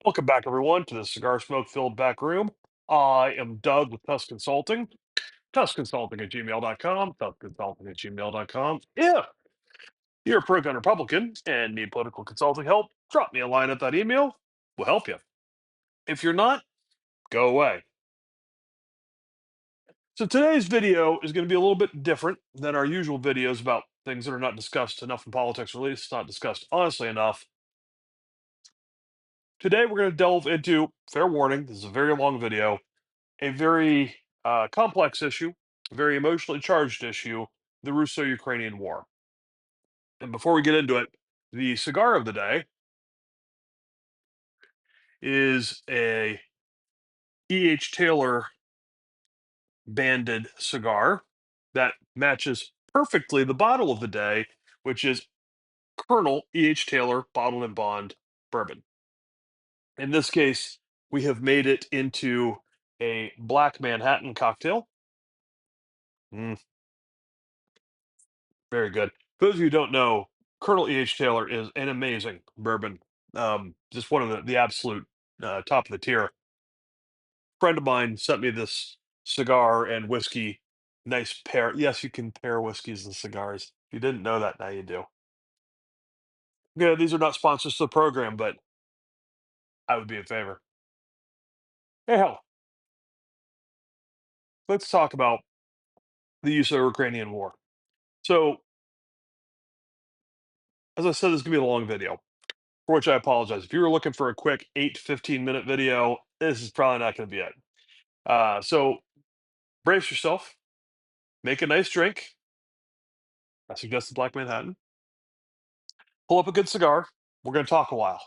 Welcome back, everyone, to the cigar smoke filled back room. I am Doug with Tusk Consulting, tuskconsulting at gmail.com, tuskconsulting at gmail.com. If you're a pro gun Republican and need political consulting help, drop me a line at that email. We'll help you. If you're not, go away. So today's video is going to be a little bit different than our usual videos about things that are not discussed enough in politics, or at least not discussed honestly enough. Today, we're going to delve into, fair warning, this is a very long video, a very complex issue, a very emotionally charged issue, the Russo-Ukrainian War. And before we get into it, the cigar of the day is a E.H. Taylor banded cigar that matches perfectly the bottle of the day, which is Colonel E.H. Taylor Bottled and Bond Bourbon. In this case, we have made it into a Black Manhattan cocktail. Mm, Very good. For those of you who don't know, Colonel E.H. Taylor is an amazing bourbon. Just one of the absolute top of the tier. Friend of mine sent me this cigar and whiskey. Nice pair. Yes, you can pair whiskeys and cigars. If you didn't know that, now you do. Yeah, these are not sponsors to the program, but I would be in favor. Hey, hell, let's talk about the Russo-Ukrainian War. So, as I said, this is going to be a long video, for which I apologize. If you were looking for a quick 8 to 15-minute video, this is probably not going to be it. So brace yourself, make a nice drink. I suggest the Black Manhattan. Pull up a good cigar. We're going to talk a while.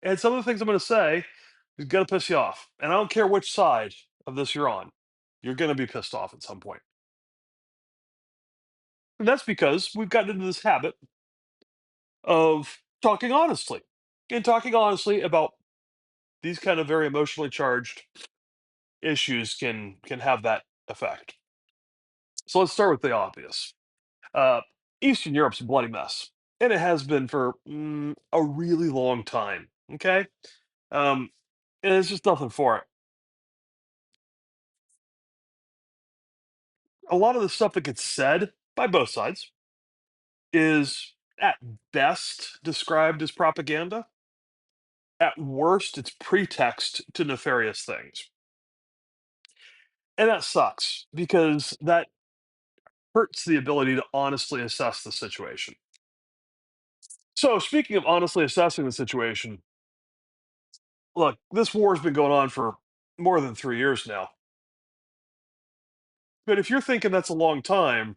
And some of the things I'm going to say is going to piss you off. And I don't care which side of this you're on, you're going to be pissed off at some point. And that's because we've gotten into this habit of talking honestly and talking honestly about these kind of very emotionally charged issues can have that effect. So let's start with the obvious. Uh, Eastern Europe's a bloody mess, and it has been for a really long time. Okay, um, and there's just nothing for it. A lot of the stuff that gets said by both sides is at best described as propaganda. At worst, it's pretext to nefarious things, and that sucks because that hurts the ability to honestly assess the situation. So, speaking of honestly assessing the situation, look, this war has been going on for more than 3 years now. But if you're thinking that's a long time,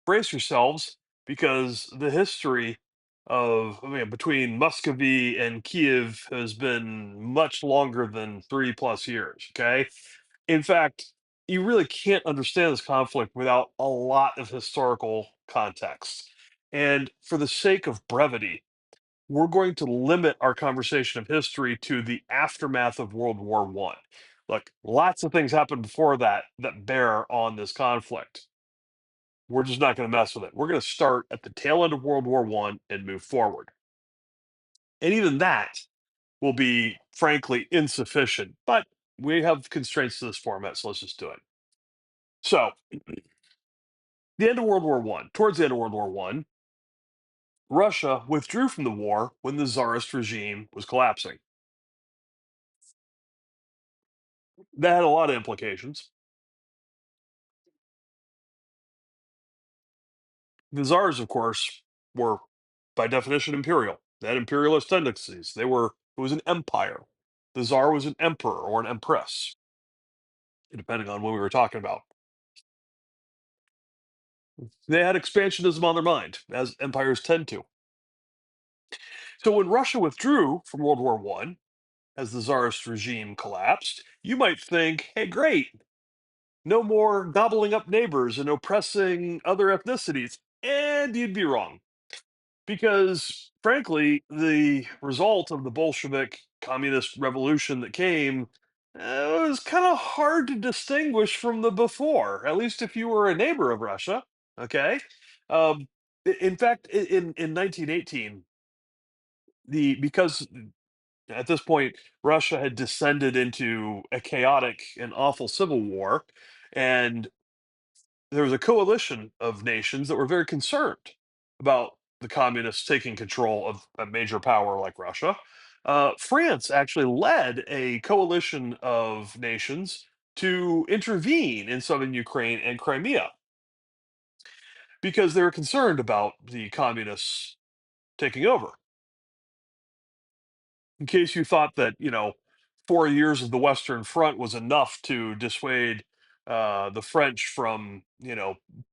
brace yourselves because the history of, I mean, between Muscovy and Kiev has been much longer than 3 plus years. Okay. In fact, you really can't understand this conflict without a lot of historical context. And for the sake of brevity, we're going to limit our conversation of history to the aftermath of World War One. Look, lots of things happened before that that bear on this conflict. We're just not going to mess with it. We're going to start at the tail end of World War One and move forward. And even that will be, frankly, insufficient. But we have constraints to this format, so let's just do it. So, the end of World War One. Towards the end of World War One, Russia withdrew from the war when the Tsarist regime was collapsing. That had a lot of implications. The czars, of course, were by definition imperial. They had imperialist tendencies. It was an empire. The czar was an emperor or an empress, depending on what we were talking about. They had expansionism on their mind, as empires tend to. So when Russia withdrew from World War One, as the czarist regime collapsed, you might think, hey, great, no more gobbling up neighbors and oppressing other ethnicities. And you'd be wrong. Because frankly, the result of the Bolshevik communist revolution that came was kind of hard to distinguish from the before, at least if you were a neighbor of Russia. Okay. In fact, in 1918, the because at this point Russia had descended into a chaotic and awful civil war, and there was a coalition of nations that were very concerned about the communists taking control of a major power like Russia. France actually led a coalition of nations to intervene in southern Ukraine and Crimea because they were concerned about the communists taking over. In case you thought that, 4 years of the Western Front was enough to dissuade the French from,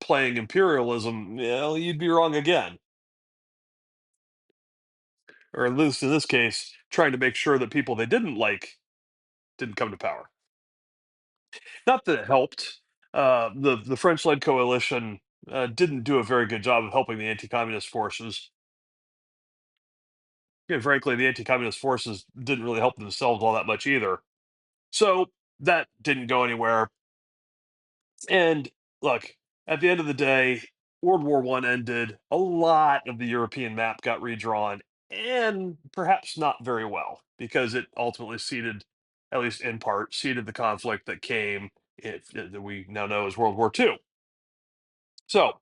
playing imperialism, well, you'd be wrong again. Or at least in this case, trying to make sure that people they didn't like didn't come to power. Not that it helped. The French-led coalition didn't do a very good job of helping the anti-communist forces. Yeah, frankly, the anti-communist forces didn't really help themselves all that much either. So that didn't go anywhere. And look, at the end of the day, World War One ended. A lot of the European map got redrawn, and perhaps not very well, because it ultimately seeded, at least in part, seeded the conflict that came that we now know as World War Two. So,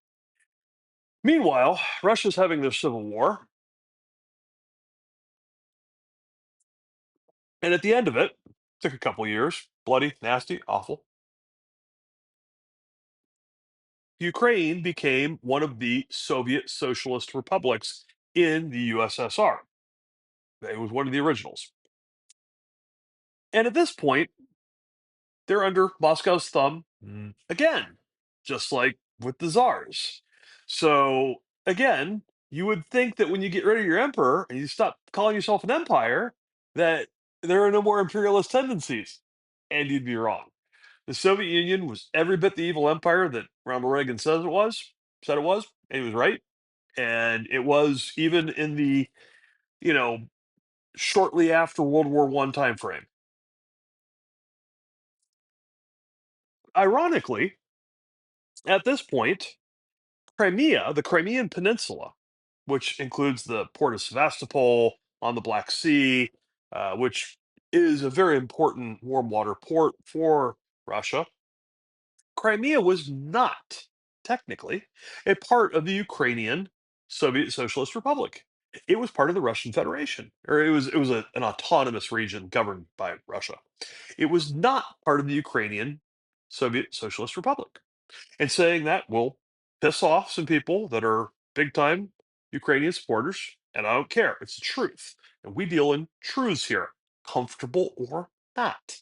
meanwhile, Russia's having their civil war, and at the end of it, took a couple years, bloody, nasty, awful. Ukraine became one of the Soviet socialist republics in the USSR. It was one of the originals. And at this point, they're under Moscow's thumb again, just like with the czars. So, again, you would think that when you get rid of your emperor and you stop calling yourself an empire, that there are no more imperialist tendencies. And you'd be wrong. The Soviet Union was every bit the evil empire that Ronald Reagan said it was, and he was right. And it was even in the, you know, shortly after World War One time frame. Ironically, at this point, Crimea, the Crimean Peninsula, which includes the port of Sevastopol on the Black Sea, which is a very important warm water port for Russia, Crimea was not technically a part of the Ukrainian Soviet Socialist Republic. It was part of the Russian Federation, or it was an autonomous region governed by Russia. It was not part of the Ukrainian Soviet Socialist Republic. And saying that will piss off some people that are big time Ukrainian supporters, and I don't care. It's the truth. And we deal in truths here, comfortable or not.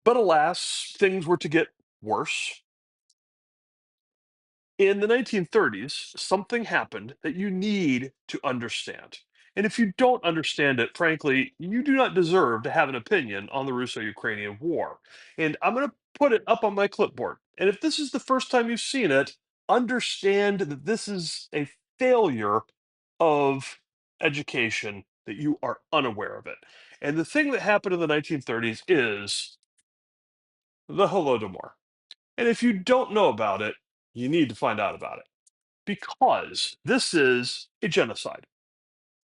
But alas, things were to get worse. In the 1930s, something happened that you need to understand. And if you don't understand it, frankly, you do not deserve to have an opinion on the Russo Ukrainian War. And I'm going to put it up on my clipboard. And if this is the first time you've seen it, understand that this is a failure of education, that you are unaware of it. And the thing that happened in the 1930s is the Holodomor. And if you don't know about it, you need to find out about it because this is a genocide,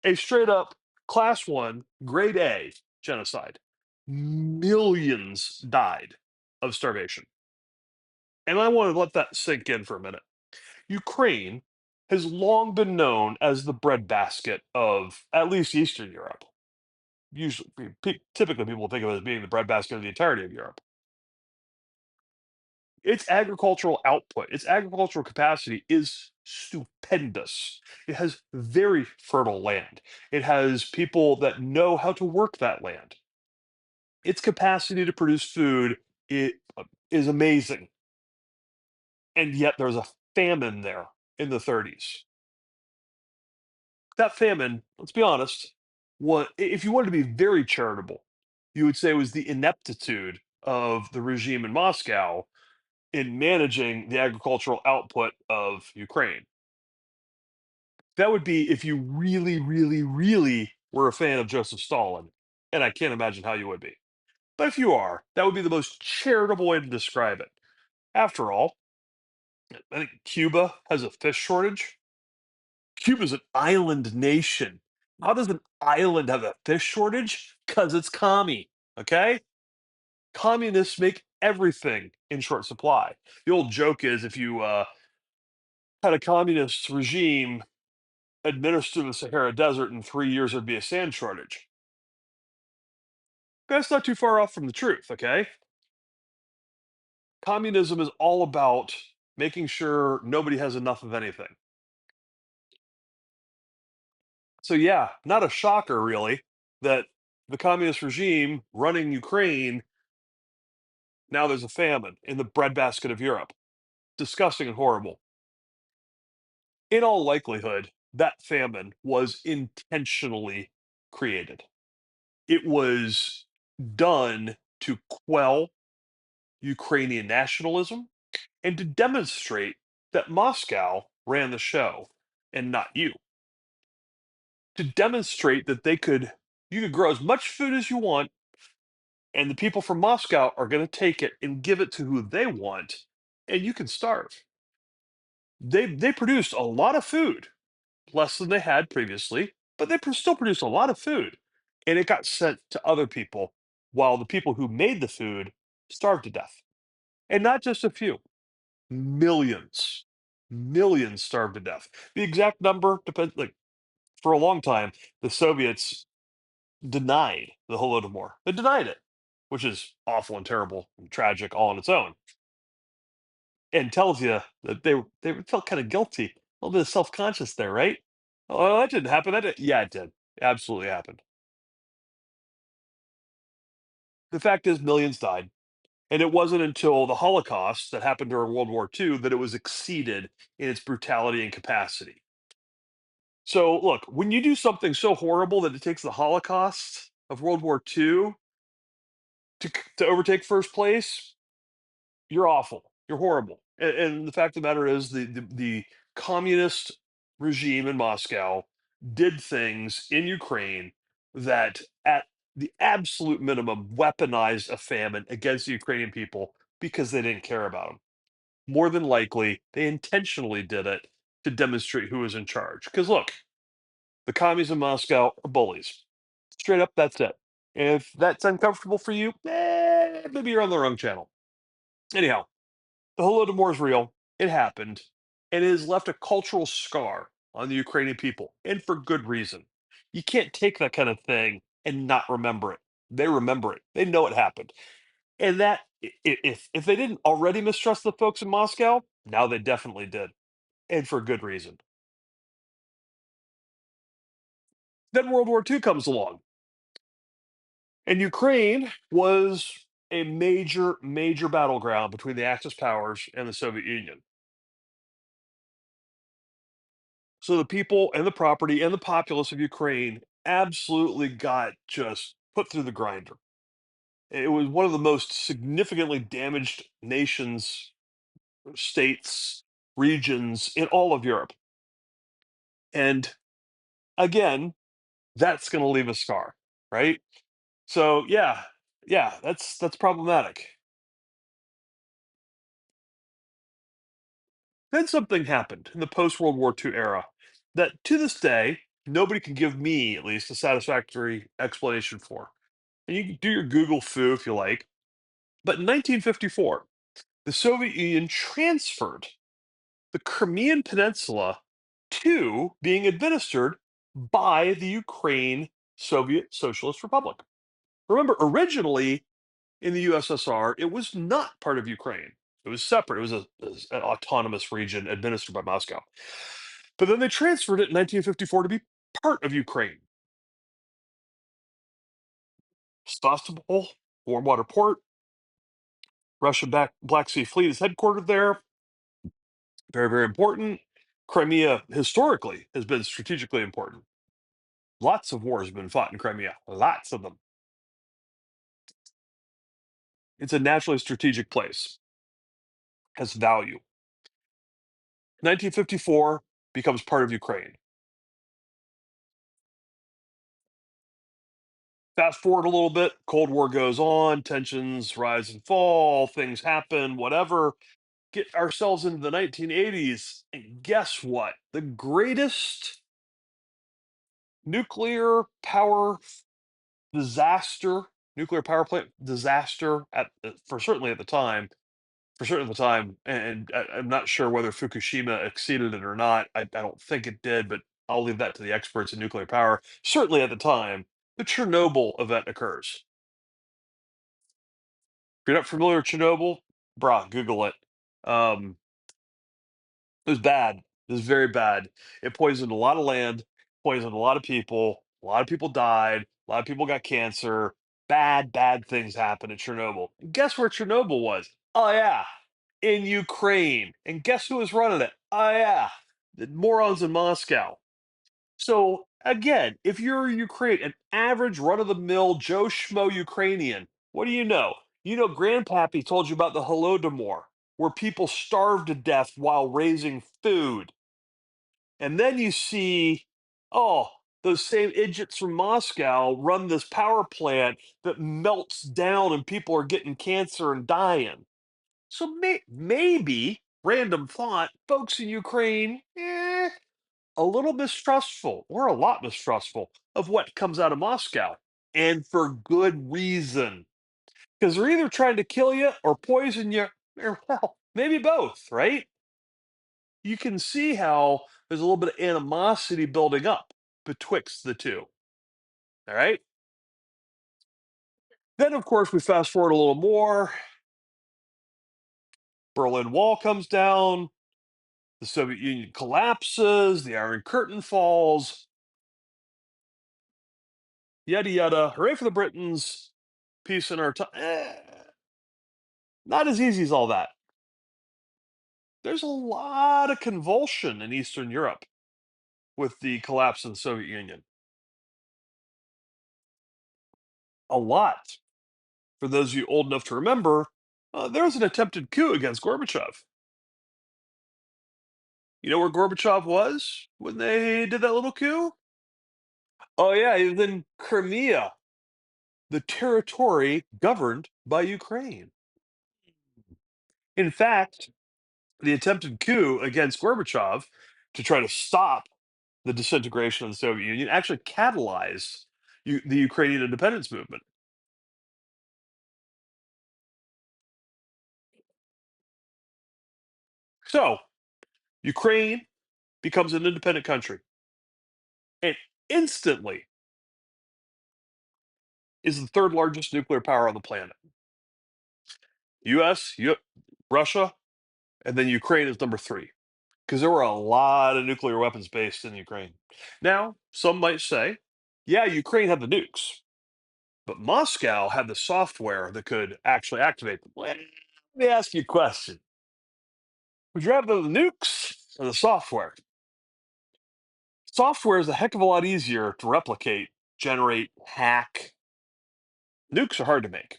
a straight up class one, grade A genocide. Millions died of starvation. And I want to let that sink in for a minute. Ukraine has long been known as the breadbasket of at least Eastern Europe. Usually, typically, people think of it as being the breadbasket of the entirety of Europe. Its agricultural output, its agricultural capacity is stupendous. It has very fertile land. It has people that know how to work that land. Its capacity to produce food is amazing. And yet there's a famine there in the 30s. That famine, let's be honest, if you wanted to be very charitable, you would say it was the ineptitude of the regime in Moscow in managing the agricultural output of Ukraine. That would be if you really, really, really were a fan of Joseph Stalin, and I can't imagine how you would be. But if you are, that would be the most charitable way to describe it. After all, I think Cuba has a fish shortage. Cuba's an island nation. How does an island have a fish shortage? Because it's commie. Okay? Communists make everything in short supply. The old joke is if you had a communist regime administer the Sahara Desert in 3 years, there'd be a sand shortage. That's not too far off from the truth, okay? Communism is all about making sure nobody has enough of anything. So, yeah, not a shocker, really, that the communist regime running Ukraine, now there's a famine in the breadbasket of Europe. Disgusting and horrible. In all likelihood, that famine was intentionally created. It was done to quell Ukrainian nationalism and to demonstrate that Moscow ran the show and not you. To demonstrate that you could grow as much food as you want, and the people from Moscow are going to take it and give it to who they want, and you can starve. They produced a lot of food, less than they had previously, but still produced a lot of food, and it got sent to other people while the people who made the food starved to death. And not just a few, millions, millions starved to death. The exact number depends. Like for a long time, the Soviets denied the Holodomor. They denied it, which is awful and terrible and tragic all on its own, and tells you that they felt kind of guilty, a little bit of self conscious there, right? Oh, that didn't happen. Yeah, it did. Absolutely happened. The fact is, millions died. And it wasn't until the Holocaust that happened during World War II that it was exceeded in its brutality and capacity. So, look, when you do something so horrible that it takes the Holocaust of World War II to overtake first place, you're awful. You're horrible. And the fact of the matter is, the communist regime in Moscow did things in Ukraine that, at the absolute minimum, weaponized a famine against the Ukrainian people because they didn't care about them. More than likely, they intentionally did it to demonstrate who was in charge. Because look, the commies in Moscow are bullies. Straight up, that's it. If that's uncomfortable for you, maybe you're on the wrong channel. Anyhow, the Holodomor is real. It happened. And it has left a cultural scar on the Ukrainian people, and for good reason. You can't take that kind of thing and not remember it. They remember it. They know it happened. And that, if they didn't already mistrust the folks in Moscow, now they definitely did, and for good reason. Then World War II comes along, and Ukraine was a major, major battleground between the Axis powers and the Soviet Union. So the people and the property and the populace of Ukraine absolutely got just put through the grinder. It was one of the most significantly damaged nations, states, regions in all of Europe. And again, that's going to leave a scar, right? So yeah, that's problematic. Then something happened in the post World War II era that to this day nobody can give me at least a satisfactory explanation for. And you can do your Google foo if you like. But in 1954, the Soviet Union transferred the Crimean Peninsula to being administered by the Ukraine Soviet Socialist Republic. Remember, originally in the USSR, it was not part of Ukraine. It was separate. It was an autonomous region administered by Moscow. But then they transferred it in 1954 to be part of Ukraine. Sebastopol, warm water port, Russian Black Sea Fleet is headquartered there. Very, very important. Crimea historically has been strategically important. Lots of wars have been fought in Crimea, lots of them. It's a naturally strategic place, has value. 1954 becomes part of Ukraine. Fast forward a little bit, Cold War goes on, tensions rise and fall, things happen, whatever. get ourselves into the 1980s, and guess what? The greatest nuclear power disaster, nuclear power plant disaster for certainly at the time, for certain at the time, and I'm not sure whether Fukushima exceeded it or not. I don't think it did, but I'll leave that to the experts in nuclear power. Certainly at the time, the Chernobyl event occurs. If you're not familiar with Chernobyl, brah, Google it. Um, it was bad. It was very bad. It poisoned a lot of land, poisoned a lot of people. A lot of people died. A lot of people got cancer. Bad, bad things happened at Chernobyl. And guess where Chernobyl was? Oh, yeah, in Ukraine. And guess who was running it? Oh, yeah, the morons in Moscow. So, again, if you're Ukraine, an average run of the mill Joe Schmo Ukrainian, what do you know? You know, Grandpappy told you about the Holodomor, where people starved to death while raising food. And then you see, oh, those same idiots from Moscow run this power plant that melts down and people are getting cancer and dying. So maybe, random thought, folks in Ukraine, a little mistrustful or a lot mistrustful of what comes out of Moscow. And for good reason. Because they're either trying to kill you or poison you, or well, maybe both, right? You can see how there's a little bit of animosity building up betwixt the two. All right. Then, of course, we fast forward a little more. Berlin Wall comes down, the Soviet Union collapses, the Iron Curtain falls, yada yada. Hooray for the Britons, peace in our time. Not as easy as all that. There's a lot of convulsion in Eastern Europe with the collapse of the Soviet Union. A lot. For those of you old enough to remember, there was an attempted coup against Gorbachev. You know where Gorbachev was when they did that little coup? Oh, yeah, he was in Crimea, the territory governed by Ukraine. In fact, the attempted coup against Gorbachev to try to stop the disintegration of the Soviet Union actually catalyzed the Ukrainian independence movement. So, Ukraine becomes an independent country and instantly is the third largest nuclear power on the planet. US, Russia, and then Ukraine is number three because there were a lot of nuclear weapons based in Ukraine. Now, some might say, yeah, Ukraine had the nukes, but Moscow had the software that could actually activate them. Let me ask you a question. Would you rather the nukes or the software? Software is a heck of a lot easier to replicate, generate, hack. Nukes are hard to make,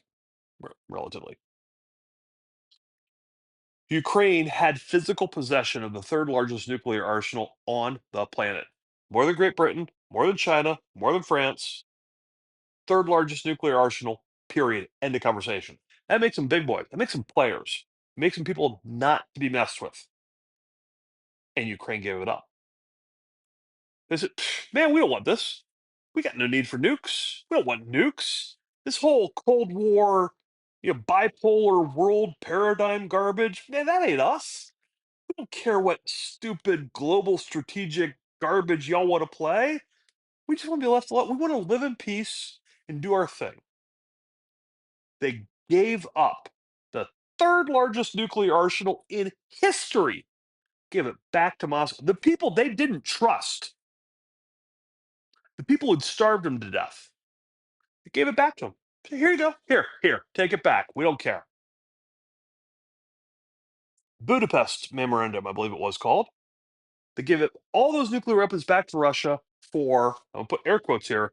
relatively. Ukraine had physical possession of the third largest nuclear arsenal on the planet. More than Great Britain, more than China, more than France. Third largest nuclear arsenal, period. End of conversation. That makes them big boys. That makes them players. It makes them people not to be messed with. And Ukraine gave it up. They said, man, we don't want this. We got no need for nukes. We don't want nukes. This whole Cold War, bipolar world paradigm garbage, man, that ain't us. We don't care what stupid global strategic garbage y'all want to play. We just want to be left alone. We want to live in peace and do our thing. They gave up the third largest nuclear arsenal in history, gave it back to Moscow. The people they didn't trust, the people who'd starved them to death, they gave it back to them. Here you go. Here, take it back. We don't care. Budapest Memorandum, I believe it was called. They give it all those nuclear weapons back to Russia for, I'll put air quotes here,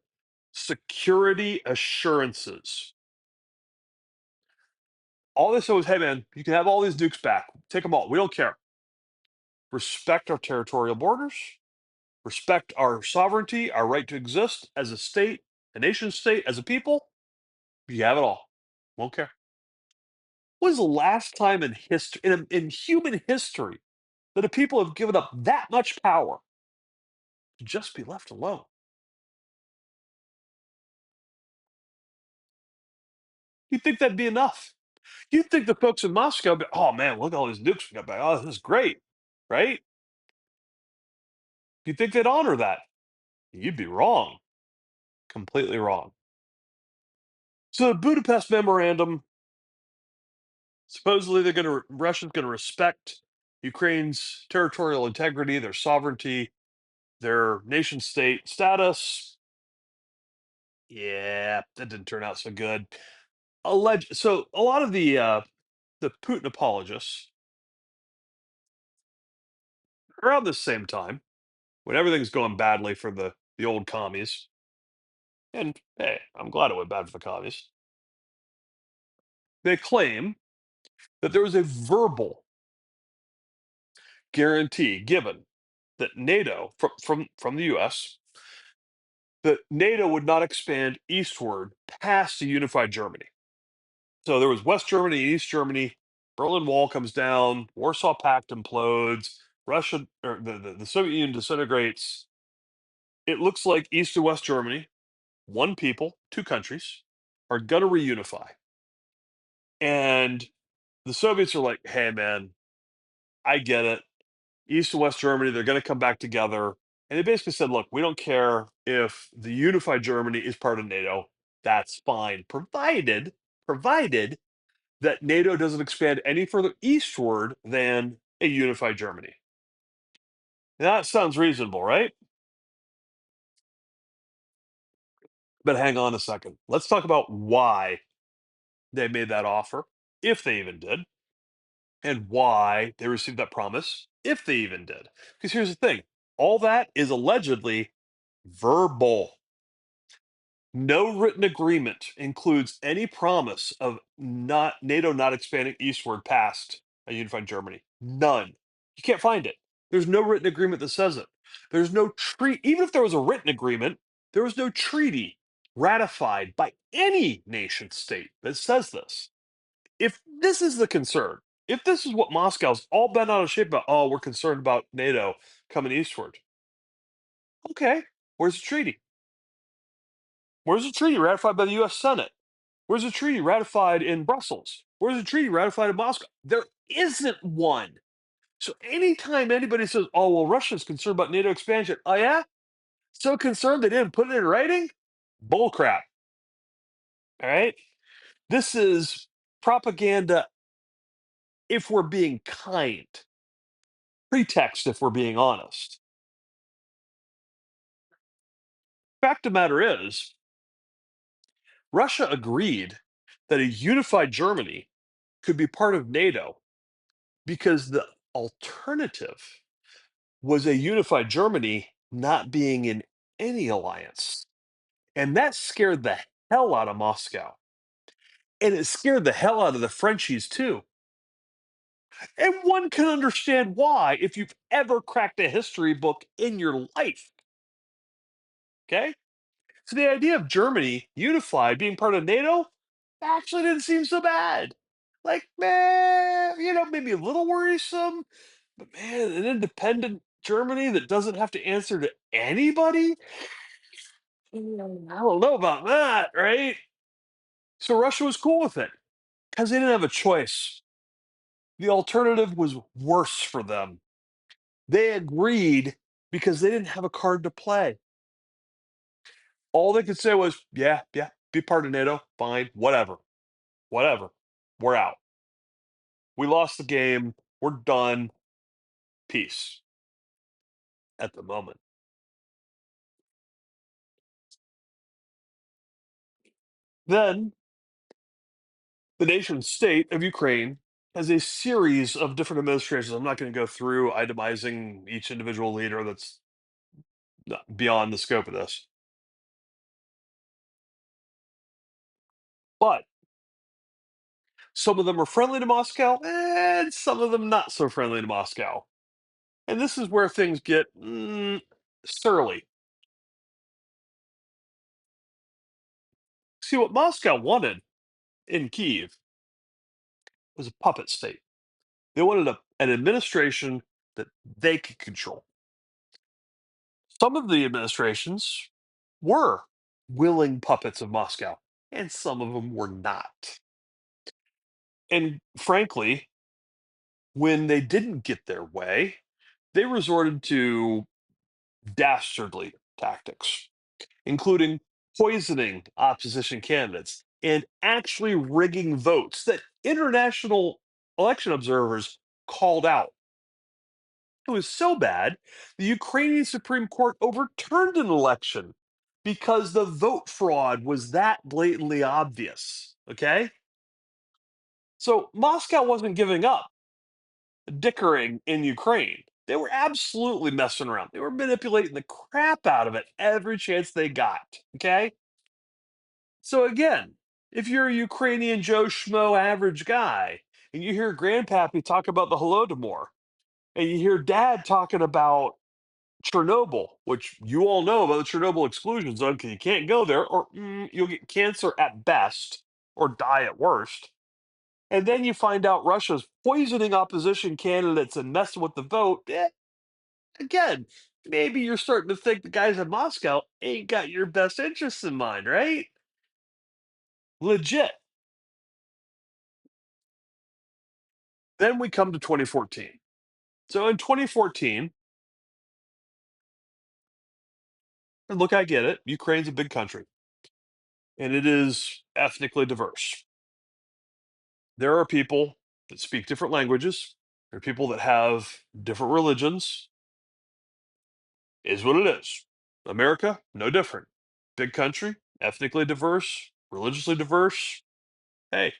security assurances. All they said was, hey, man, you can have all these nukes back. Take them all. We don't care. Respect our territorial borders, respect our sovereignty, our right to exist as a state, a nation state, as a people. You have it all. Won't care. When was the last time in history, in human history, that the people have given up that much power to just be left alone? You'd think that'd be enough. You'd think the folks in Moscow, be, oh man, look at all these nukes we got back. Oh, this is great, right? You'd think they'd honor that. You'd be wrong, completely wrong. So the Budapest Memorandum, supposedly Russia's going to respect Ukraine's territorial integrity, their sovereignty, their nation state status. Yeah, that didn't turn out so good. So a lot of the Putin apologists around the same time, when everything's going badly for the old commies, and hey, I'm glad it went bad for the commies. They claim that there was a verbal guarantee given that NATO from the US, that NATO would not expand eastward past a unified Germany. So there was West Germany, East Germany, Berlin Wall comes down, Warsaw Pact implodes, Russia or the Soviet Union disintegrates. It looks like East and West Germany, one people, two countries, are gonna reunify. And the Soviets are like, hey man, I get it. East and West Germany, they're going to come back together. And they basically said, look, we don't care if the unified Germany is part of NATO. That's fine, provided that NATO doesn't expand any further eastward than a unified Germany. Now, that sounds reasonable, right? But hang on a second. Let's talk about why they made that offer, if they even did, and why they received that promise, if they even did. Because here's the thing, all that is allegedly verbal. No written agreement includes any promise of not NATO not expanding eastward past a unified Germany. None. You can't find it. There's no written agreement that says it. There's no treaty. Even if there was a written agreement, there was no treaty ratified by any nation state that says this. If this is the concern, if this is what Moscow's all bent out of shape about, oh, we're concerned about NATO coming eastward. Okay, where's the treaty? Where's the treaty ratified by the US Senate? Where's the treaty ratified in Brussels? Where's the treaty ratified in Moscow? There isn't one. So anytime anybody says, oh, well, Russia's concerned about NATO expansion. Oh, yeah? So concerned they didn't put it in writing? Bull crap. All right. This is propaganda if we're being kind, pretext if we're being honest. Fact of the matter is, Russia agreed that a unified Germany could be part of NATO because the alternative was a unified Germany not being in any alliance. And that scared the hell out of Moscow. And it scared the hell out of the Frenchies too. And one can understand why if you've ever cracked a history book in your life. Okay? So the idea of Germany unified, being part of NATO, actually didn't seem so bad. Like, man, maybe a little worrisome, but man, an independent Germany that doesn't have to answer to anybody? I don't know about that, right? So Russia was cool with it because they didn't have a choice. The alternative was worse for them. They agreed because they didn't have a card to play. All they could say was, yeah, yeah, be part of NATO, fine, whatever. We're out. We lost the game. We're done. Peace at the moment. Then the nation state of Ukraine has a series of different administrations. I'm not going to go through itemizing each individual leader. That's beyond the scope of this. But some of them are friendly to Moscow, and some of them not so friendly to Moscow. And this is where things get surly. See, what Moscow wanted in Kiev was a puppet state. They wanted an administration that they could control. Some of the administrations were willing puppets of Moscow, and some of them were not. And frankly, when they didn't get their way, they resorted to dastardly tactics, including poisoning opposition candidates and actually rigging votes that international election observers called out. It was so bad, the Ukrainian Supreme Court overturned an election because the vote fraud was that blatantly obvious. Okay? So Moscow wasn't giving up dickering in Ukraine. They were absolutely messing around. They were manipulating the crap out of it every chance they got. Okay? So again, if you're a Ukrainian Joe Schmo average guy and you hear Grandpappy talk about the Holodomor and you hear Dad talking about Chernobyl, which you all know about the Chernobyl exclusion zone because you can't go there or you'll get cancer at best or die at worst. And then you find out Russia's poisoning opposition candidates and messing with the vote. Again, maybe you're starting to think the guys in Moscow ain't got your best interests in mind, right? Legit. Then we come to 2014. So in 2014, and look, I get it. Ukraine's a big country and it is ethnically diverse. There are people that speak different languages. There are people that have different religions. Is what it is. America, no different. Big country, ethnically diverse, religiously diverse. Hey,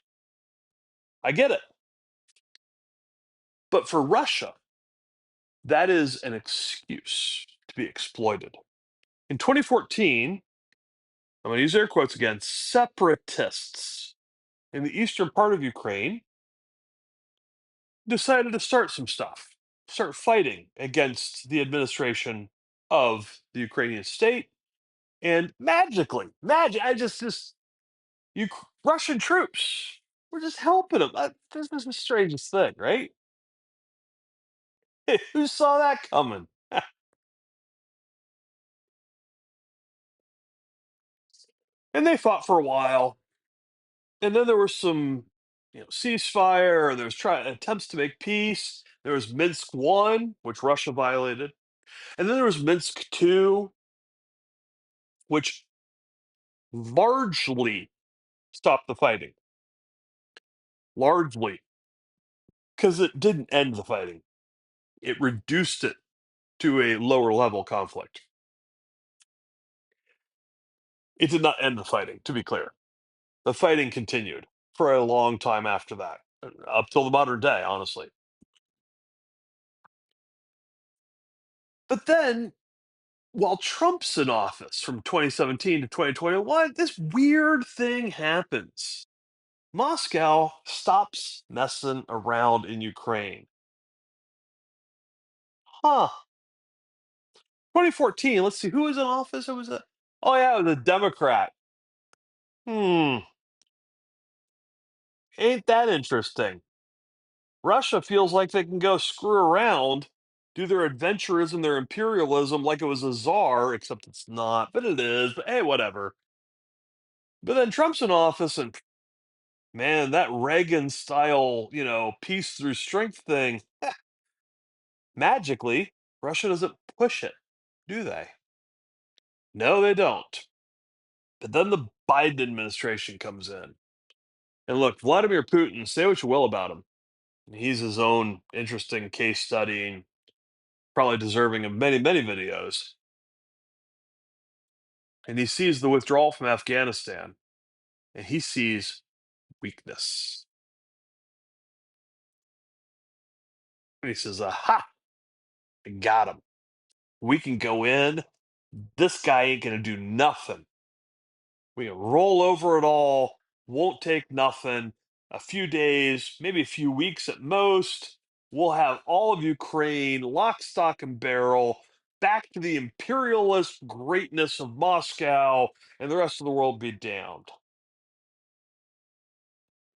I get it. But for Russia, that is an excuse to be exploited. In 2014, I'm going to use air quotes again, separatists in the eastern part of Ukraine decided to start some stuff, start fighting against the administration of the Ukrainian state. And magically, I just Russian troops were just helping them. This is the strangest thing, right? Who saw that coming? And they fought for a while, and then there was some, ceasefire. There was attempts to make peace. There was Minsk One, which Russia violated, and then there was Minsk Two, which largely stopped the fighting, largely because it didn't end the fighting. It reduced it to a lower level conflict. It did not end the fighting, to be clear. The fighting continued for a long time after that, up till the modern day, honestly. But then, while Trump's in office from 2017 to 2021, this weird thing happens. Moscow stops messing around in Ukraine. Huh. 2014, let's see, who was in office? It was a, oh yeah, it was a Democrat. Hmm, ain't that interesting? Russia feels like they can go screw around, do their adventurism, their imperialism like it was a czar, except it's not, but it is. But hey, whatever. But then Trump's in office, and man, that Reagan style, peace through strength thing, magically, Russia doesn't push it, do they? No, they don't. But then the Biden administration comes in. And look, Vladimir Putin, say what you will about him. He's his own interesting case study, and probably deserving of many, many videos. And he sees the withdrawal from Afghanistan and he sees weakness. And he says, aha, I got him. We can go in. This guy ain't going to do nothing. We can roll over it all, won't take nothing. A few days, maybe a few weeks at most. We'll have all of Ukraine, lock, stock, and barrel, back to the imperialist greatness of Moscow, and the rest of the world be damned.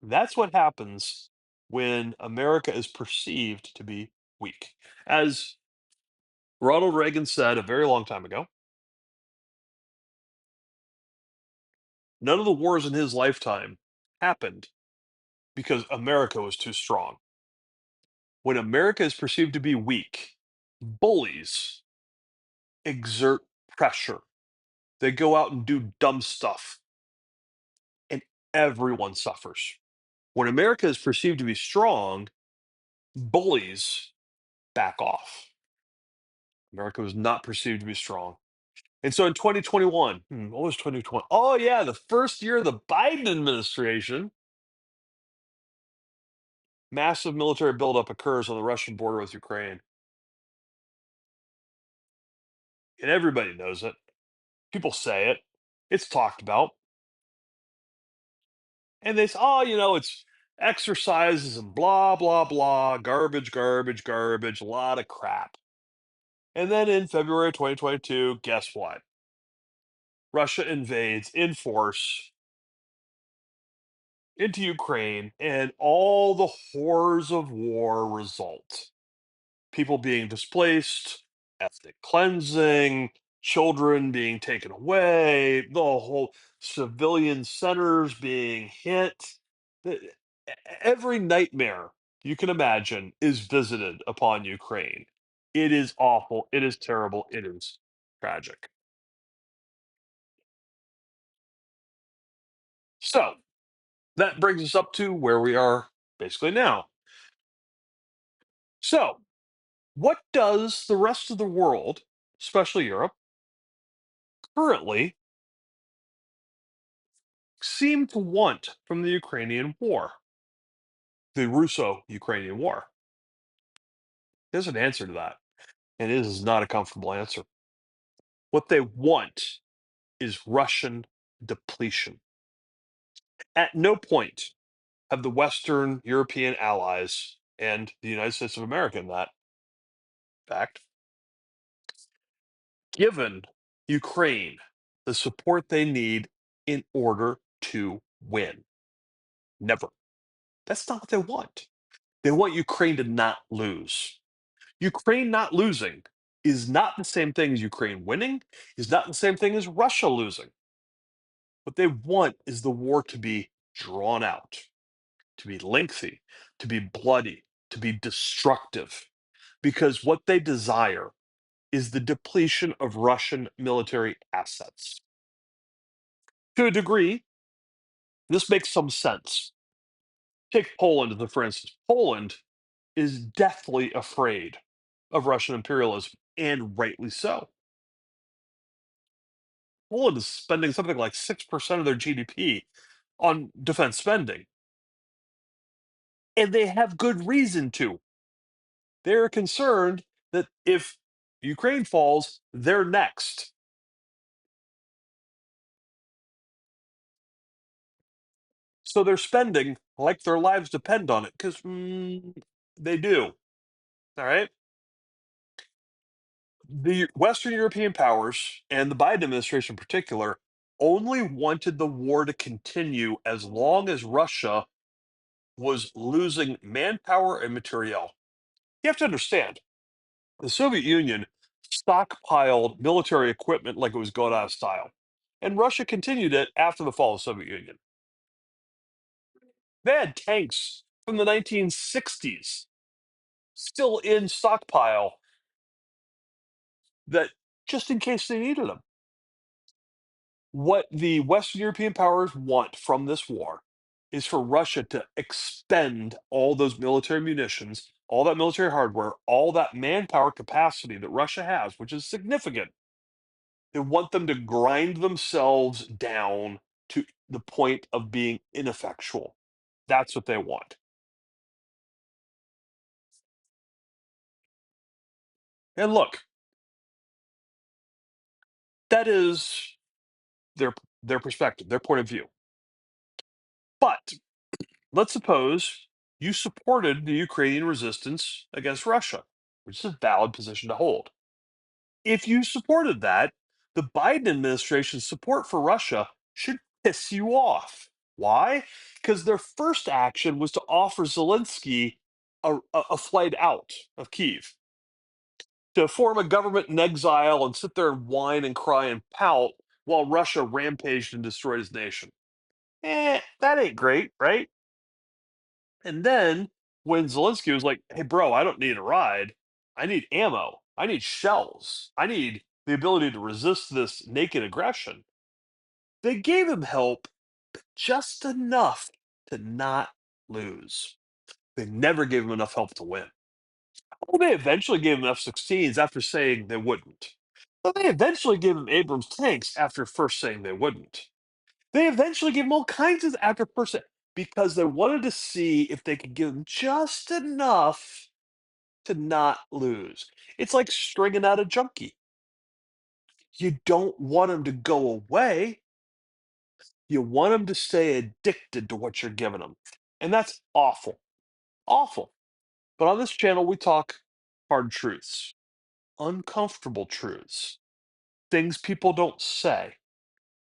That's what happens when America is perceived to be weak. As Ronald Reagan said a very long time ago, none of the wars in his lifetime happened because America was too strong. When America is perceived to be weak, bullies exert pressure. They go out and do dumb stuff, and everyone suffers. When America is perceived to be strong, bullies back off. America was not perceived to be strong. And so in 2021, what was 2020? Oh, yeah, the first year of the Biden administration, massive military buildup occurs on the Russian border with Ukraine. And everybody knows it. People say it. It's talked about. And they say, oh, it's exercises and blah, blah, blah, garbage, garbage, garbage, a lot of crap. And then in February 2022, guess what? Russia invades in force into Ukraine, and all the horrors of war result. People being displaced, ethnic cleansing, children being taken away, the whole civilian centers being hit. Every nightmare you can imagine is visited upon Ukraine. It is awful. It is terrible. It is tragic. So that brings us up to where we are basically now. So, what does the rest of the world, especially Europe, currently seem to want from the Ukrainian war, the Russo-Ukrainian War? There's an answer to that, and it is not a comfortable answer. What they want is Russian depletion. At no point have the Western European allies and the United States of America, in that fact, given Ukraine the support they need in order to win. Never. That's not what they want. They want Ukraine to not lose. Ukraine not losing is not the same thing as Ukraine winning, is not the same thing as Russia losing. What they want is the war to be drawn out, to be lengthy, to be bloody, to be destructive, because what they desire is the depletion of Russian military assets. To a degree, this makes some sense. Take Poland, for instance. Poland is deathly afraid of Russian imperialism, and rightly so. Poland is spending something like 6% of their GDP on defense spending, and they have good reason to. They're concerned that if Ukraine falls, they're next. So they're spending like their lives depend on it, because they do. All right. The Western European powers and the Biden administration in particular only wanted the war to continue as long as Russia was losing manpower and materiel. You have to understand, the Soviet Union stockpiled military equipment like it was going out of style, and Russia continued it after the fall of the Soviet Union. They had tanks from the 1960s still in stockpile, that just in case they needed them. What the Western European powers want from this war is for Russia to expend all those military munitions, all that military hardware, all that manpower capacity that Russia has, which is significant. They want them to grind themselves down to the point of being ineffectual. That's what they want. And look, that is their their perspective, their point of view. But let's suppose you supported the Ukrainian resistance against Russia, which is a valid position to hold. If you supported that, the Biden administration's support for Russia should piss you off. Why? Because their first action was to offer Zelensky a flight out of Kiev, to form a government in exile and sit there and whine and cry and pout while Russia rampaged and destroyed his nation. That ain't great, right? And then when Zelensky was like, hey, bro, I don't need a ride. I need ammo. I need shells. I need the ability to resist this naked aggression. They gave him help just enough to not lose. They never gave him enough help to win. Well, they eventually gave him F-16s after saying they wouldn't. But they eventually gave him Abrams tanks after first saying they wouldn't. They eventually gave him all kinds of after first because they wanted to see if they could give him just enough to not lose. It's like stringing out a junkie. You don't want him to go away. You want him to stay addicted to what you're giving him. And that's awful. Awful. But on this channel, we talk hard truths, uncomfortable truths, things people don't say,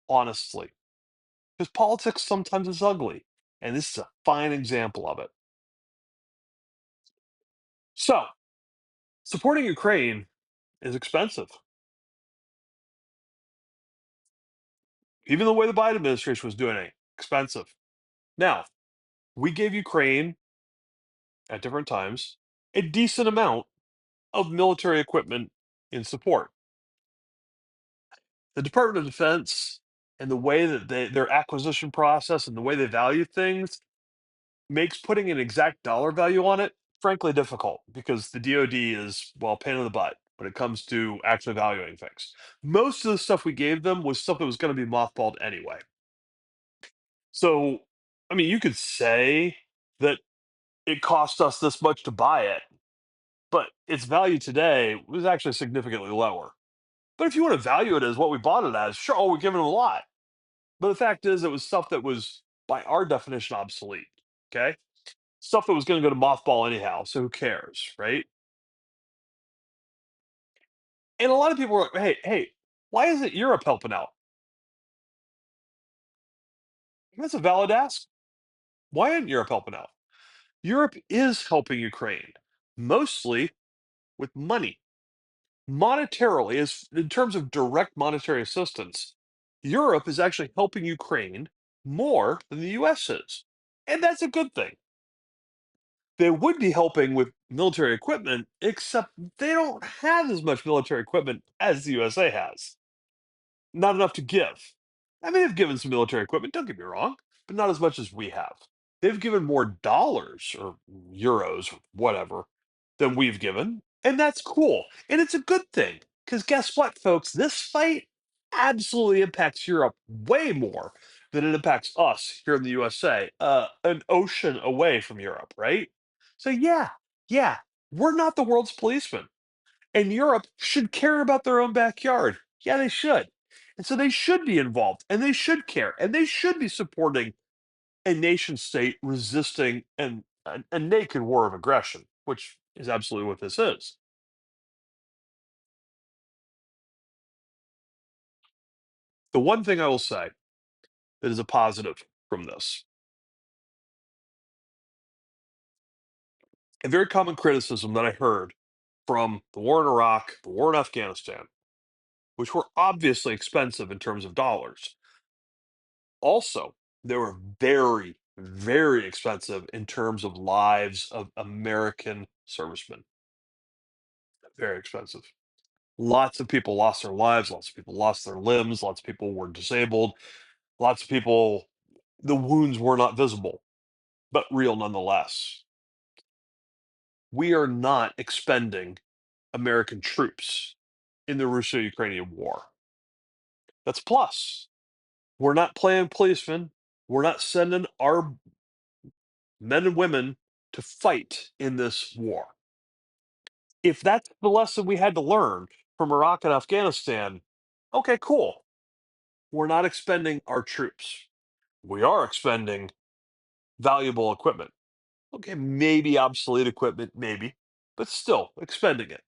honestly. Because politics sometimes is ugly. And this is a fine example of it. So, supporting Ukraine is expensive. Even the way the Biden administration was doing it, expensive. Now, we gave Ukraine at different times a decent amount of military equipment in support. The Department of Defense and the way that their acquisition process and the way they value things makes putting an exact dollar value on it frankly difficult because the DoD is, well, a pain in the butt when it comes to actually valuing things. Most of the stuff we gave them was stuff that was going to be mothballed anyway. So, I mean, you could say that it cost us this much to buy it, but its value today was actually significantly lower. But if you want to value it as what we bought it as, sure, oh, we're giving them a lot. But the fact is, it was stuff that was, by our definition, obsolete. Okay. Stuff that was going to go to mothball anyhow. So who cares, right? And a lot of people were like, hey, why isn't Europe helping out? That's a valid ask. Why isn't Europe helping out? Europe is helping Ukraine, mostly with money. Monetarily, as in terms of direct monetary assistance, Europe is actually helping Ukraine more than the US is. And that's a good thing. They would be helping with military equipment, except they don't have as much military equipment as the USA has. Not enough to give. I mean, they've given some military equipment, don't get me wrong, but not as much as we have. They've given more dollars or euros or whatever than we've given, and that's cool. And it's a good thing because guess what, folks? This fight absolutely impacts Europe way more than it impacts us here in the USA, an ocean away from Europe, right? So, yeah, we're not the world's policeman. And Europe should care about their own backyard. Yeah, they should. And so they should be involved and they should care and they should be supporting a nation state resisting a naked war of aggression, which is absolutely what this is. The one thing I will say that is a positive from this, a very common criticism that I heard from the war in Iraq, the war in Afghanistan, which were obviously expensive in terms of dollars. Also, they were very, very expensive in terms of lives of American servicemen. Very expensive. Lots of people lost their lives, lots of people lost their limbs, lots of people were disabled, lots of people, the wounds were not visible, but real nonetheless. We are not expending American troops in the Russo-Ukrainian War. That's a plus. We're not playing policemen. We're not sending our men and women to fight in this war. If that's the lesson we had to learn from Iraq and Afghanistan, okay, cool. We're not expending our troops. We are expending valuable equipment. Okay, maybe obsolete equipment, maybe, but still expending it.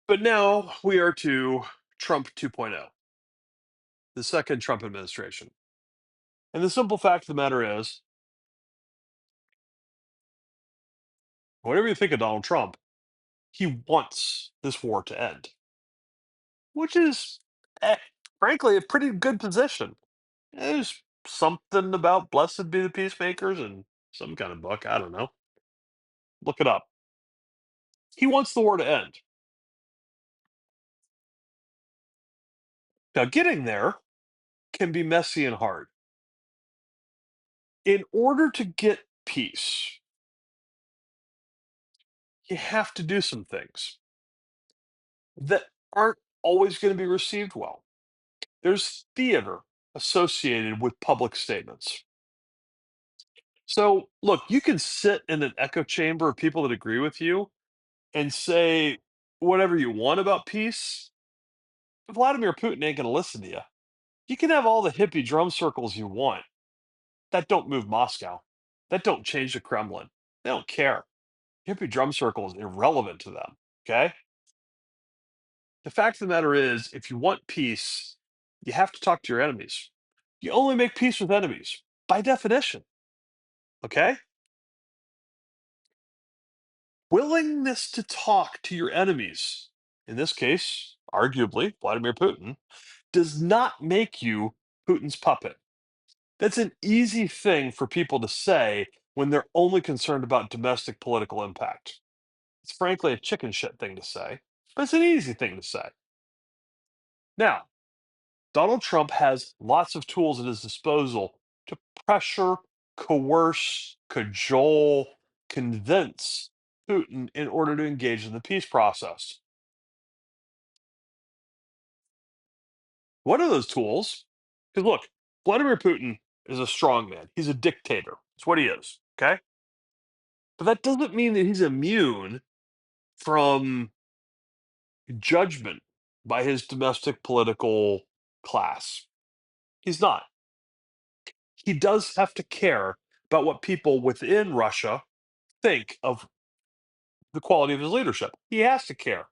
But now we are to Trump 2.0. the second Trump administration. And the simple fact of the matter is, whatever you think of Donald Trump, he wants this war to end, which is, eh, frankly, a pretty good position. There's something about "Blessed be the peacemakers" and some kind of book. I don't know. Look it up. He wants the war to end. Now, getting there can be messy and hard. In order to get peace, you have to do some things that aren't always going to be received well. There's theater associated with public statements. So, look, you can sit in an echo chamber of people that agree with you and say whatever you want about peace. Vladimir Putin ain't going to listen to you. You can have all the hippie drum circles you want. That don't move Moscow. That don't change the Kremlin. They don't care. Hippie drum circle is irrelevant to them. Okay. The fact of the matter is, if you want peace, you have to talk to your enemies. You only make peace with enemies by definition. Okay. Willingness to talk to your enemies, in this case, arguably Vladimir Putin, does not make you Putin's puppet. That's an easy thing for people to say when they're only concerned about domestic political impact. It's frankly a chicken shit thing to say, but it's an easy thing to say. Now, Donald Trump has lots of tools at his disposal to pressure, coerce, cajole, convince Putin in order to engage in the peace process. One of those tools, because look, Vladimir Putin is a strong man. He's a dictator. That's what he is. Okay. But that doesn't mean that he's immune from judgment by his domestic political class. He's not. He does have to care about what people within Russia think of the quality of his leadership. He has to care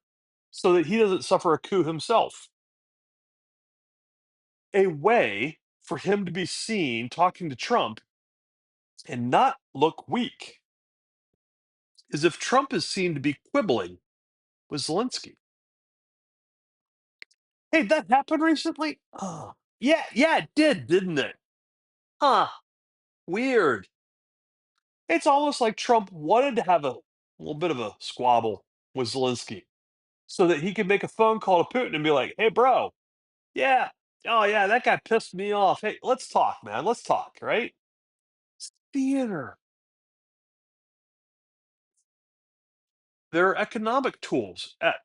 so that he doesn't suffer a coup himself. A way for him to be seen talking to Trump and not look weak is if Trump is seen to be quibbling with Zelensky. Hey, that happened recently? Oh, yeah, it did, didn't it? Huh, weird. It's almost like Trump wanted to have a little bit of a squabble with Zelensky so that he could make a phone call to Putin and be like, hey, bro, yeah, oh, yeah, that guy pissed me off. Hey, let's talk, man. Let's talk, right? It's theater. There are economic tools at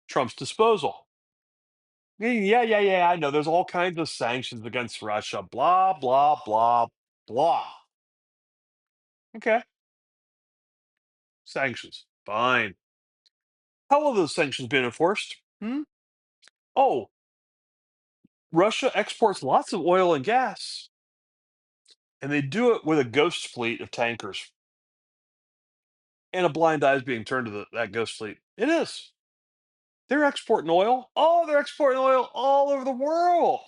Trump's disposal. Yeah. I know there's all kinds of sanctions against Russia, blah, blah, blah, blah. Okay, sanctions. Fine. How will those sanctions be enforced? Hmm? Oh, Russia exports lots of oil and gas, and they do it with a ghost fleet of tankers. And a blind eye is being turned to that ghost fleet. It is. They're exporting oil. Oh, they're exporting oil all over the world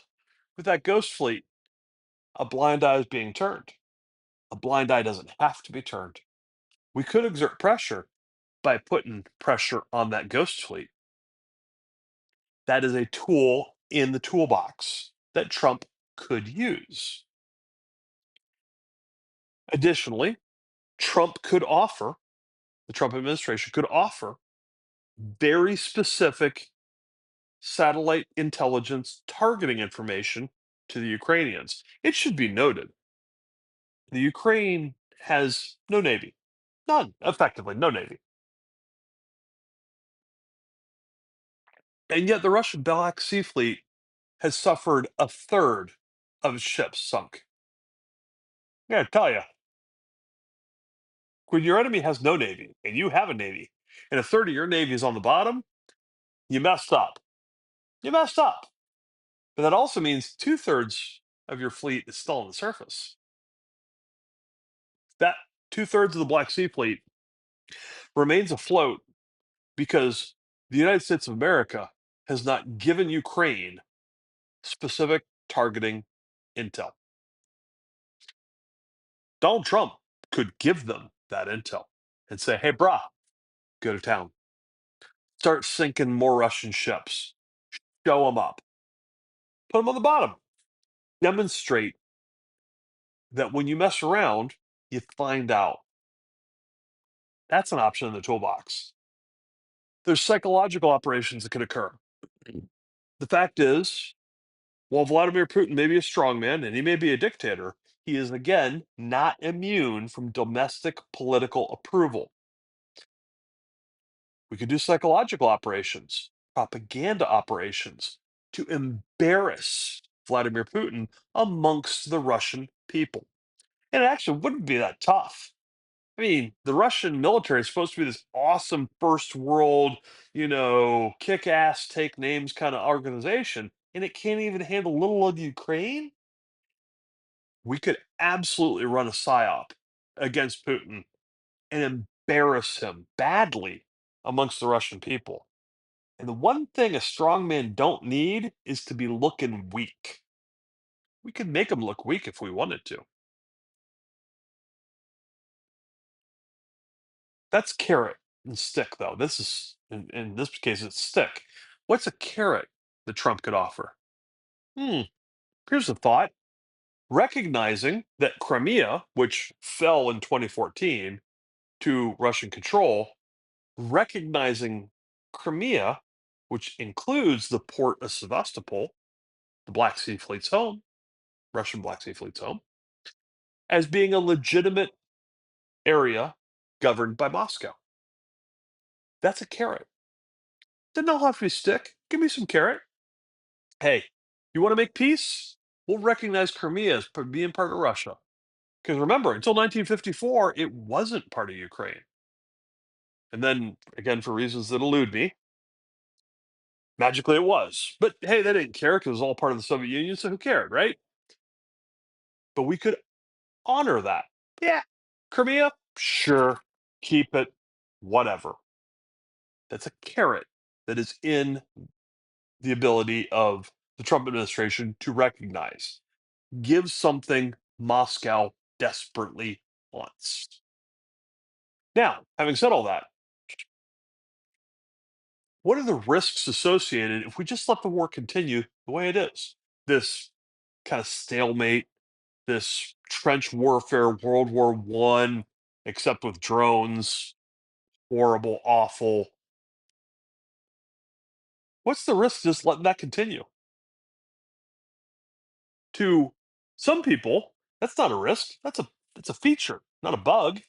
with that ghost fleet. A blind eye is being turned. A blind eye doesn't have to be turned. We could exert pressure by putting pressure on that ghost fleet. That is a tool in the toolbox that Trump could use. Additionally, Trump could offer, the Trump administration could offer very specific satellite intelligence targeting information to the Ukrainians. It should be noted the Ukraine has no navy, none, effectively, no navy. And yet the Russian Black Sea Fleet has suffered a third of its ships sunk. Yeah, I tell you, when your enemy has no navy and you have a navy, and a third of your navy is on the bottom, you messed up. You messed up. But that also means two-thirds of your fleet is still on the surface. That two-thirds of the Black Sea Fleet remains afloat because the United States of America has not given Ukraine specific targeting intel. Donald Trump could give them that intel and say, hey, brah, go to town. Start sinking more Russian ships. Show them up. Put them on the bottom. Demonstrate that when you mess around, you find out. That's an option in the toolbox. There's psychological operations that can occur. The fact is, while Vladimir Putin may be a strongman and he may be a dictator, he is again not immune from domestic political approval. We could do psychological operations, propaganda operations to embarrass Vladimir Putin amongst the Russian people. And it actually wouldn't be that tough. I mean, the Russian military is supposed to be this awesome first world, kick ass, take names kind of organization, and it can't even handle little old Ukraine. We could absolutely run a psyop against Putin and embarrass him badly amongst the Russian people. And the one thing a strong man don't need is to be looking weak. We could make him look weak if we wanted to. That's carrot and stick, though. This is, in this case, it's stick. What's a carrot that Trump could offer? Hmm. Here's a thought. Recognizing that Crimea, which fell in 2014 to Russian control, recognizing Crimea, which includes the port of Sevastopol, the Black Sea Fleet's home, Russian Black Sea Fleet's home, as being a legitimate area governed by Moscow. That's a carrot. Doesn't all have to be stick. Give me some carrot. Hey, you want to make peace? We'll recognize Crimea as being part of Russia. Because remember, until 1954, it wasn't part of Ukraine. And then, again, for reasons that elude me, magically it was. But hey, they didn't care because it was all part of the Soviet Union, so who cared, right? But we could honor that. Yeah, Crimea, sure, keep it, whatever. That's a carrot that is in the ability of the Trump administration to recognize. Give something Moscow desperately wants. Now, having said all that, what are the risks associated if we just let the war continue the way it is? This kind of stalemate, this trench warfare, World War One, except with drones, horrible, awful. What's the risk just letting that continue? To some people, that's not a risk. That's a feature, not a bug.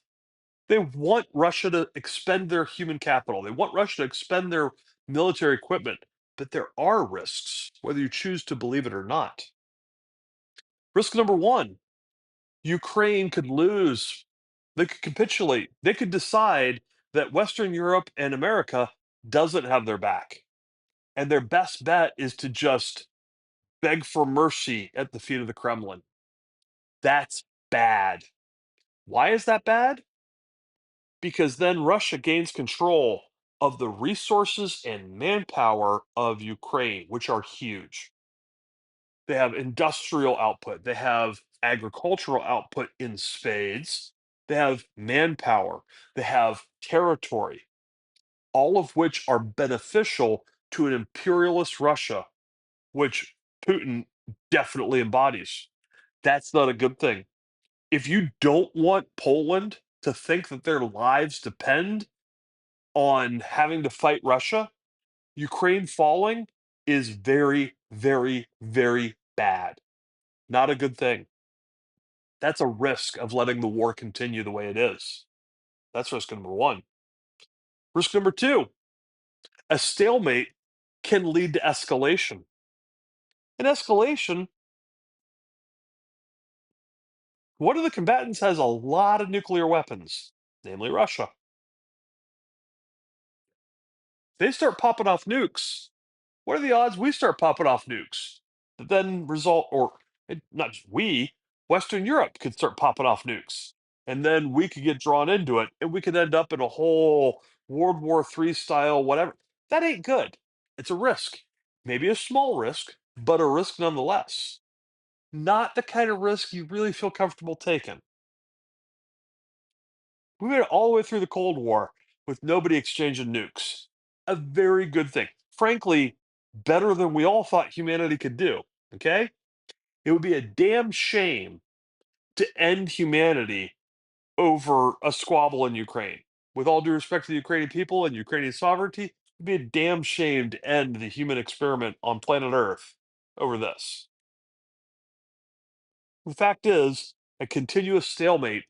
They want Russia to expend their human capital. They want Russia to expend their military equipment. But there are risks, whether you choose to believe it or not. Risk number one, Ukraine could lose. They could capitulate. They could decide that Western Europe and America doesn't have their back. And their best bet is to just beg for mercy at the feet of the Kremlin. That's bad. Why is that bad? Because then Russia gains control of the resources and manpower of Ukraine, which are huge. They have industrial output, they have agricultural output in spades, they have manpower, they have territory, all of which are beneficial to an imperialist Russia, which Putin definitely embodies. That's not a good thing. If you don't want Poland to think that their lives depend on having to fight Russia, Ukraine falling is very, very, very bad. Not a good thing. That's a risk of letting the war continue the way it is. That's risk number one. Risk number two, a stalemate can lead to escalation. An escalation, one of the combatants has a lot of nuclear weapons, namely Russia. They start popping off nukes. What are the odds we start popping off nukes that then result, or not just we, Western Europe could start popping off nukes, and then we could get drawn into it, and we could end up in a whole World War III style whatever. That ain't good. It's a risk, maybe a small risk, but a risk nonetheless. Not the kind of risk you really feel comfortable taking. We made it all the way through the Cold War with nobody exchanging nukes. A very good thing. Frankly, better than we all thought humanity could do. Okay? It would be a damn shame to end humanity over a squabble in Ukraine. With all due respect to the Ukrainian people and Ukrainian sovereignty, it'd be a damn shame to end the human experiment on planet Earth over this. The fact is, a continuous stalemate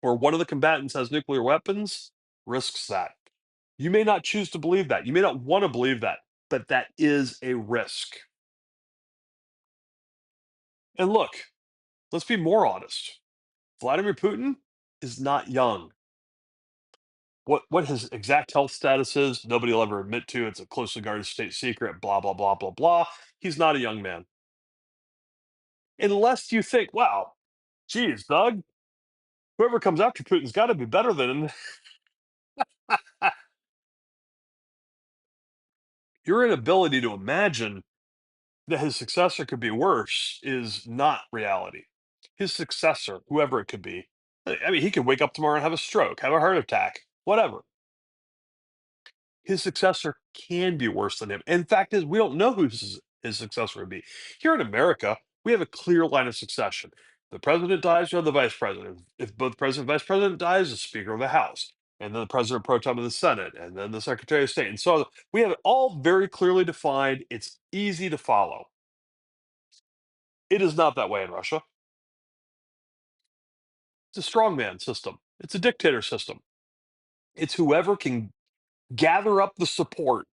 where one of the combatants has nuclear weapons risks that. You may not choose to believe that. You may not want to believe that, but that is a risk. And look, let's be more honest. Vladimir Putin is not young. What his exact health status is, nobody will ever admit to. It's a closely guarded state secret, blah, blah, blah, blah, blah. He's not a young man. Unless you think, wow, geez, Doug, whoever comes after Putin's got to be better than him. Your inability to imagine that his successor could be worse is not reality. His successor, whoever it could be, I mean, he could wake up tomorrow and have a stroke, have a heart attack, whatever. His successor can be worse than him. And fact is, we don't know who his successor would be. Here in America, we have a clear line of succession. The president dies, you have the vice president. If both president and vice president dies, the Speaker of the House, and then the president pro tem of the Senate, and then the Secretary of State. And so we have it all very clearly defined. It's easy to follow. It is not that way in Russia. It's a strongman system. It's a dictator system. It's whoever can gather up the support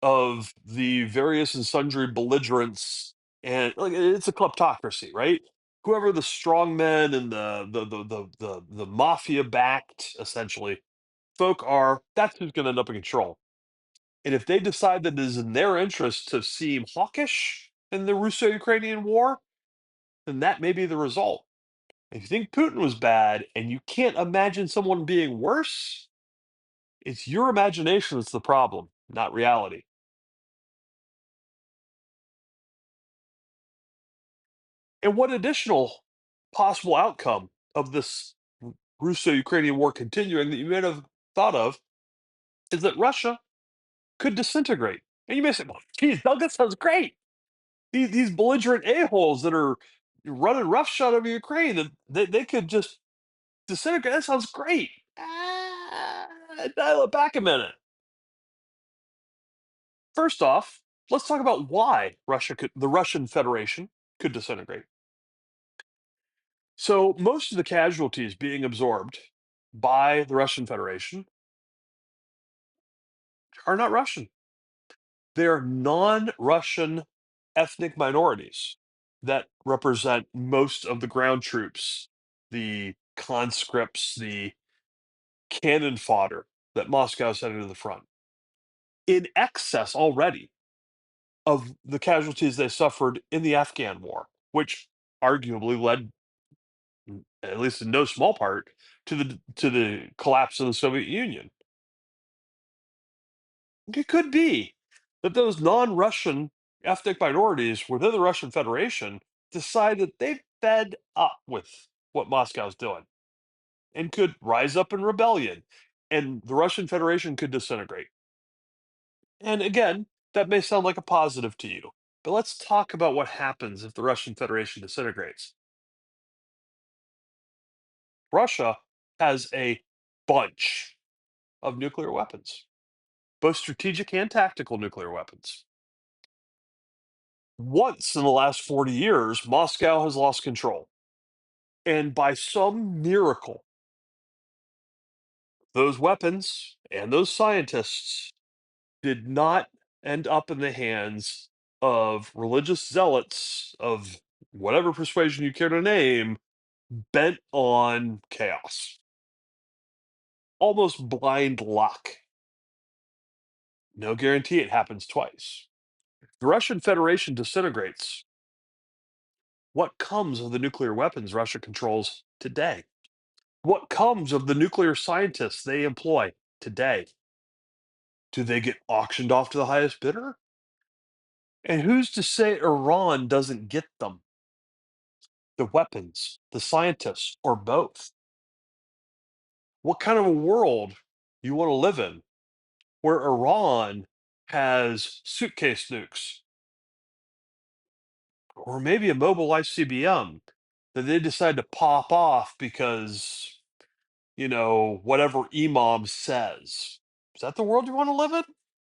of the various and sundry belligerents, and like it's a kleptocracy, right? Whoever the strongmen and the mafia backed essentially folk are, that's who's going to end up in control. And if they decide that it is in their interest to seem hawkish in the Russo-Ukrainian war, then that may be the result. If you think Putin was bad and you can't imagine someone being worse, it's your imagination that's the problem, not reality. And what additional possible outcome of this Russo-Ukrainian war continuing that you may have thought of is that Russia could disintegrate. And you may say, well, geez, Doug, that sounds great. These belligerent a-holes that are running roughshod over Ukraine, and they could just disintegrate. That sounds great. Dial it back a minute. First off, let's talk about why the Russian Federation could disintegrate. So most of the casualties being absorbed by the Russian Federation are not Russian. They're non-Russian ethnic minorities that represent most of the ground troops, the conscripts, the cannon fodder that Moscow sent into the front. In excess already of the casualties they suffered in the Afghan war, which arguably led, at least in no small part, to the collapse of the Soviet Union. It could be that those non-Russian ethnic minorities within the Russian Federation decide that they've fed up with what Moscow's doing and could rise up in rebellion, and the Russian Federation could disintegrate. And again, that may sound like a positive to you, but let's talk about what happens if the Russian Federation disintegrates. Russia has a bunch of nuclear weapons, both strategic and tactical nuclear weapons. Once in the last 40 years, Moscow has lost control. And by some miracle, those weapons and those scientists did not end up in the hands of religious zealots of whatever persuasion you care to name, bent on chaos. Almost blind luck. No guarantee it happens twice. The Russian Federation disintegrates. What comes of the nuclear weapons Russia controls today? What comes of the nuclear scientists they employ today? Do they get auctioned off to the highest bidder? And who's to say Iran doesn't get them? The weapons, the scientists, or both? What kind of a world you want to live in where Iran has suitcase nukes or maybe a mobile ICBM that they decide to pop off because, whatever imam says? Is that the world you want to live in?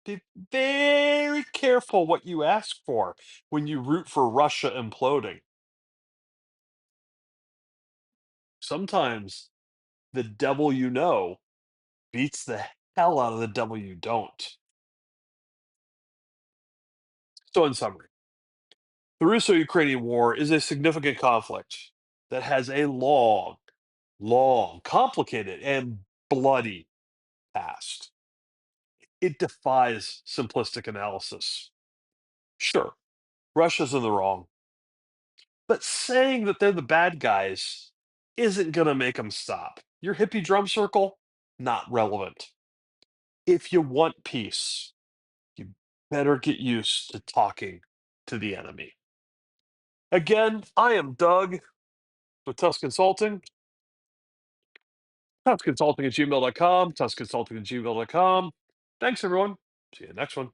Be very careful what you ask for when you root for Russia imploding. Sometimes the devil you know beats the hell out of the devil you don't. So, in summary, the Russo-Ukrainian War is a significant conflict that has a long, long, complicated, and bloody past. It defies simplistic analysis. Sure, Russia's in the wrong, but saying that they're the bad guys isn't going to make them stop. Your hippie drum circle, not relevant. If you want peace, you better get used to talking to the enemy. Again, I am Doug with Tusk Consulting. Tusk Consulting at gmail.com. Tusk Consulting at gmail.com. Thanks, everyone. See you next one.